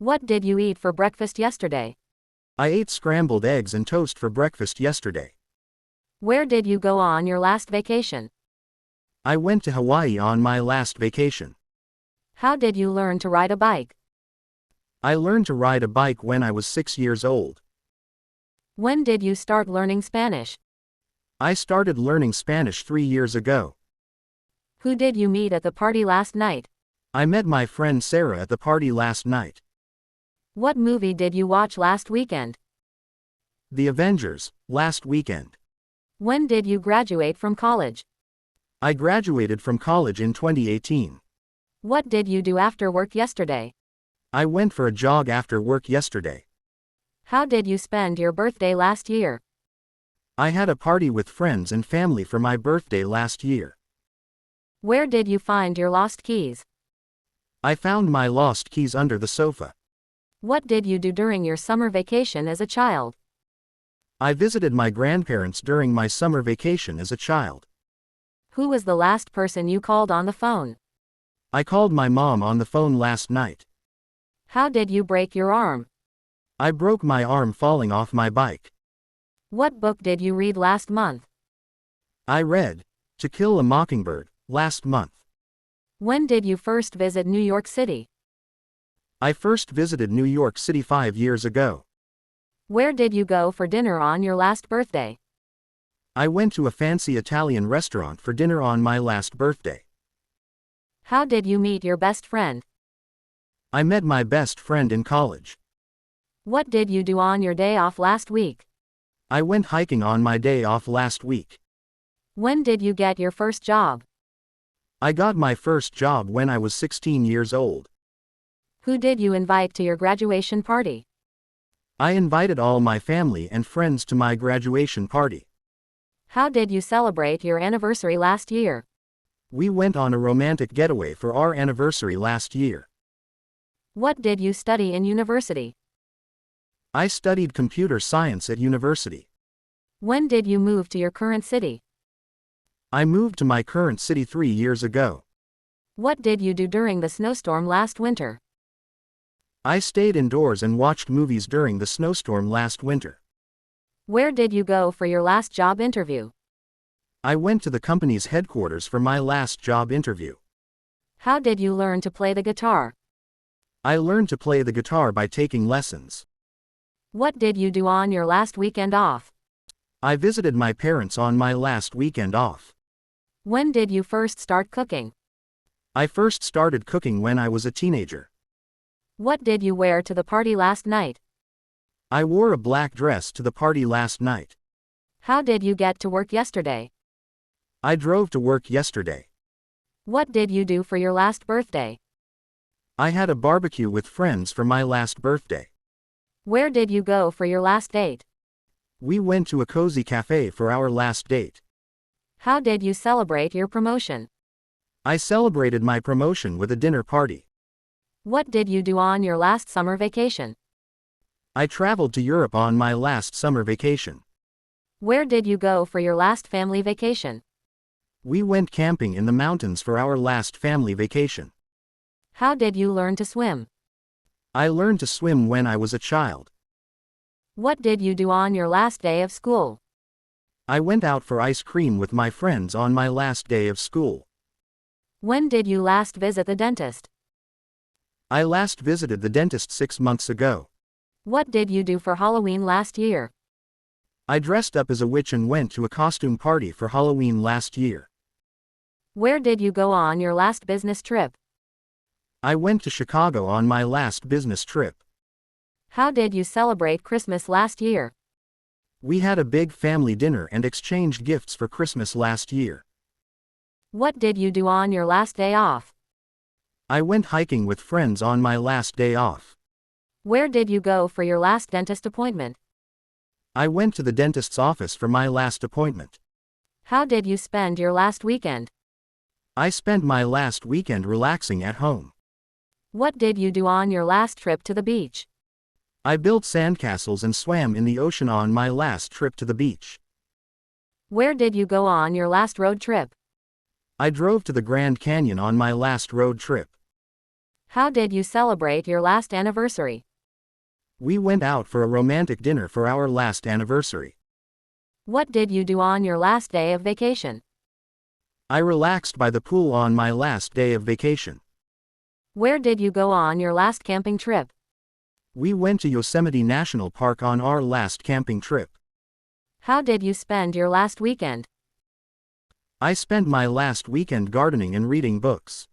What did you eat for breakfast yesterday? I ate scrambled eggs and toast for breakfast yesterday. Where did you go on your last vacation? I went to Hawaii on my last vacation. How did you learn to ride a bike? I learned to ride a bike when I was 6 years old. When did you start learning Spanish? I started learning Spanish 3 years ago. Who did you meet at the party last night? I met my friend Sarah at the party last night. What movie did you watch last weekend? The Avengers, last weekend. When did you graduate from college? I graduated from college in 2018. What did you do after work yesterday? I went for a jog after work yesterday. How did you spend your birthday last year? I had a party with friends and family for my birthday last year. Where did you find your lost keys? I found my lost keys under the sofa. What did you do during your summer vacation as a child? I visited my grandparents during my summer vacation as a child. Who was the last person you called on the phone? I called my mom on the phone last night. How did you break your arm? I broke my arm falling off my bike. What book did you read last month? I read To Kill a Mockingbird last month. When did you first visit New York City? I first visited New York City 5 years ago. Where did you go for dinner on your last birthday? I went to a fancy Italian restaurant for dinner on my last birthday. How did you meet your best friend? I met my best friend in college. What did you do on your day off last week? I went hiking on my day off last week. When did you get your first job? I got my first job when I was 16 years old. Who did you invite to your graduation party? I invited all my family and friends to my graduation party. How did you celebrate your anniversary last year? We went on a romantic getaway for our anniversary last year. What did you study in university? I studied computer science at university. When did you move to your current city? I moved to my current city 3 years ago. What did you do during the snowstorm last winter? I stayed indoors and watched movies during the snowstorm last winter. Where did you go for your last job interview? I went to the company's headquarters for my last job interview. How did you learn to play the guitar? I learned to play the guitar by taking lessons. What did you do on your last weekend off? I visited my parents on my last weekend off. When did you first start cooking? I first started cooking when I was a teenager. What did you wear to the party last night? I wore a black dress to the party last night. How did you get to work yesterday? I drove to work yesterday. What did you do for your last birthday? I had a barbecue with friends for my last birthday. Where did you go for your last date? We went to a cozy cafe for our last date. How did you celebrate your promotion? I celebrated my promotion with a dinner party. What did you do on your last summer vacation? I traveled to Europe on my last summer vacation. Where did you go for your last family vacation? We went camping in the mountains for our last family vacation. How did you learn to swim? I learned to swim when I was a child. What did you do on your last day of school? I went out for ice cream with my friends on my last day of school. When did you last visit the dentist? I last visited the dentist 6 months ago. What did you do for Halloween last year? I dressed up as a witch and went to a costume party for Halloween last year. Where did you go on your last business trip? I went to Chicago on my last business trip. How did you celebrate Christmas last year? We had a big family dinner and exchanged gifts for Christmas last year. What did you do on your last day off? I went hiking with friends on my last day off. Where did you go for your last dentist appointment? I went to the dentist's office for my last appointment. How did you spend your last weekend? I spent my last weekend relaxing at home. What did you do on your last trip to the beach? I built sandcastles and swam in the ocean on my last trip to the beach. Where did you go on your last road trip? I drove to the Grand Canyon on my last road trip. How did you celebrate your last anniversary? We went out for a romantic dinner for our last anniversary. What did you do on your last day of vacation? I relaxed by the pool on my last day of vacation. Where did you go on your last camping trip? We went to Yosemite National Park on our last camping trip. How did you spend your last weekend? I spent my last weekend gardening and reading books.